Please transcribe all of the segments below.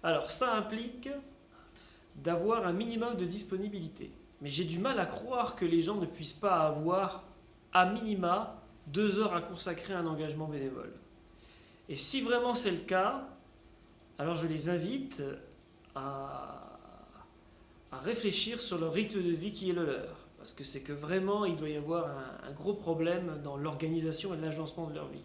Alors, ça implique d'avoir un minimum de disponibilité. Mais j'ai du mal à croire que les gens ne puissent pas avoir, à minima, 2 heures à consacrer à un engagement bénévole. Et si vraiment c'est le cas, alors je les invite à, à réfléchir sur le rythme de vie qui est le leur. Parce que c'est que vraiment, il doit y avoir un gros problème dans l'organisation et l'agencement de leur vie.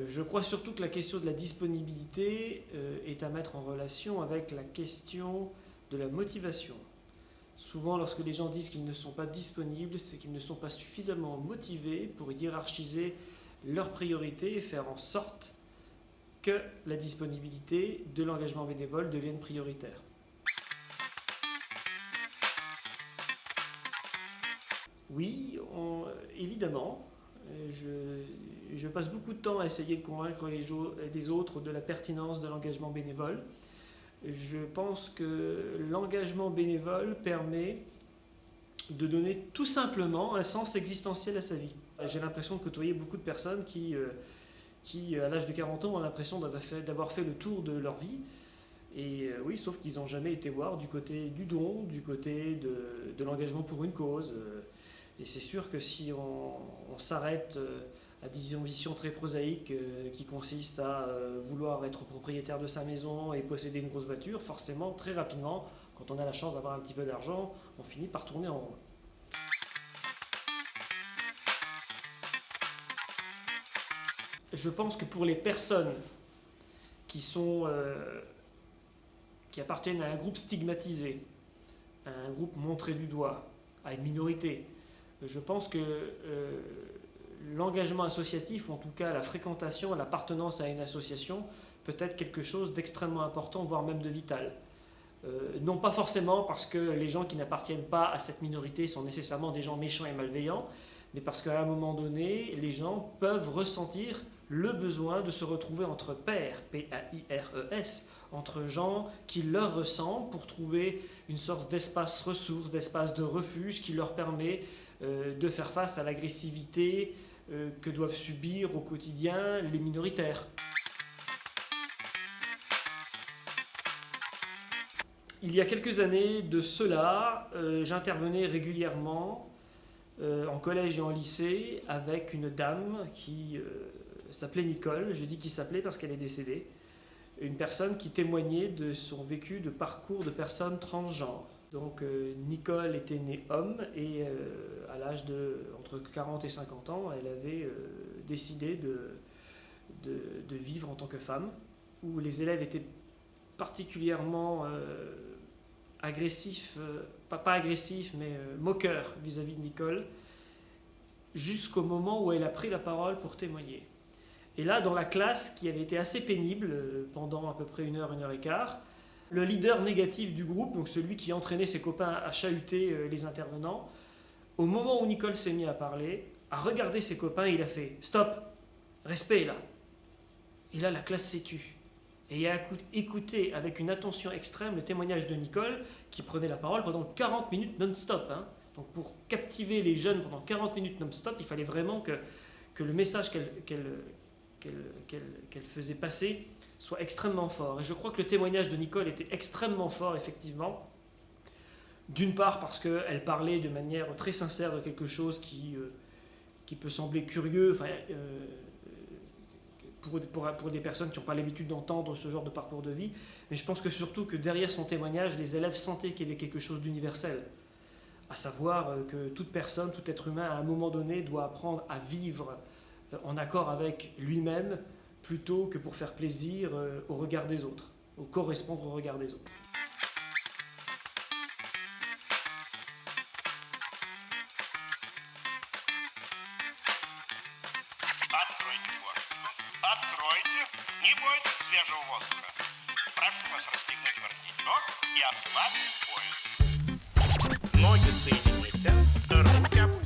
Je crois surtout que la question de la disponibilité est à mettre en relation avec la question de la motivation. Souvent, lorsque les gens disent qu'ils ne sont pas disponibles, c'est qu'ils ne sont pas suffisamment motivés pour hiérarchiser leurs priorités et faire en sorte que la disponibilité de l'engagement bénévole devienne prioritaire. Oui, évidemment. Je passe beaucoup de temps à essayer de convaincre les autres de la pertinence de l'engagement bénévole. Je pense que l'engagement bénévole permet de donner tout simplement un sens existentiel à sa vie. J'ai l'impression de côtoyer beaucoup de personnes qui à l'âge de 40 ans, ont l'impression d'avoir fait le tour de leur vie. Et oui, sauf qu'ils n'ont jamais été voir du côté du don, du côté de l'engagement pour une cause. Et c'est sûr que si on s'arrête à des ambitions très prosaïques qui consistent à vouloir être propriétaire de sa maison et posséder une grosse voiture, forcément, très rapidement, quand on a la chance d'avoir un petit peu d'argent, on finit par tourner en rond. Je pense que pour les personnes qui appartiennent à un groupe stigmatisé, à un groupe montré du doigt, à une minorité, je pense que l'engagement associatif, ou en tout cas la fréquentation, l'appartenance à une association, peut être quelque chose d'extrêmement important, voire même de vital. Non pas forcément parce que les gens qui n'appartiennent pas à cette minorité sont nécessairement des gens méchants et malveillants, mais parce qu'à un moment donné, les gens peuvent ressentir le besoin de se retrouver entre pairs, P-A-I-R-E-S, entre gens qui leur ressemblent pour trouver une sorte d'espace ressource, d'espace de refuge qui leur permet de faire face à l'agressivité que doivent subir au quotidien les minoritaires. Il y a quelques années de cela, j'intervenais régulièrement en collège et en lycée avec une dame qui s'appelait Nicole. Je dis qui s'appelait parce qu'elle est décédée. Une personne qui témoignait de son vécu de parcours de personnes transgenres. Donc Nicole était née homme et à l'âge de entre 40 et 50 ans, elle avait décidé de vivre en tant que femme, où les élèves étaient particulièrement agressifs, pas agressifs, mais moqueurs vis-à-vis de Nicole, jusqu'au moment où elle a pris la parole pour témoigner. Et là, dans la classe, qui avait été assez pénible pendant à peu près une heure et quart, le leader négatif du groupe, donc celui qui entraînait ses copains à chahuter les intervenants, au moment où Nicole s'est mis à parler, a regardé ses copains et il a fait « Stop, respect là !» Et là, la classe s'est tue. Et a écouté avec une attention extrême le témoignage de Nicole qui prenait la parole pendant 40 minutes non-stop. Donc pour captiver les jeunes pendant 40 minutes non-stop, il fallait vraiment que le message qu'elle faisait passer soit extrêmement fort. Et je crois que le témoignage de Nicole était extrêmement fort, effectivement. D'une part parce qu'elle parlait de manière très sincère de quelque chose qui peut sembler curieux, pour des personnes qui n'ont pas l'habitude d'entendre ce genre de parcours de vie, mais je pense que surtout que derrière son témoignage, les élèves sentaient qu'il y avait quelque chose d'universel, à savoir que toute personne, tout être humain, à un moment donné, doit apprendre à vivre en accord avec lui-même, plutôt que pour faire plaisir au regard des autres, ou correspondre au regard des autres. Откройте форточку. Откройте. Не бойтесь свежего воздуха. Прошу вас расстегнуть воротничок и ослабить пояс. Ноги соедините.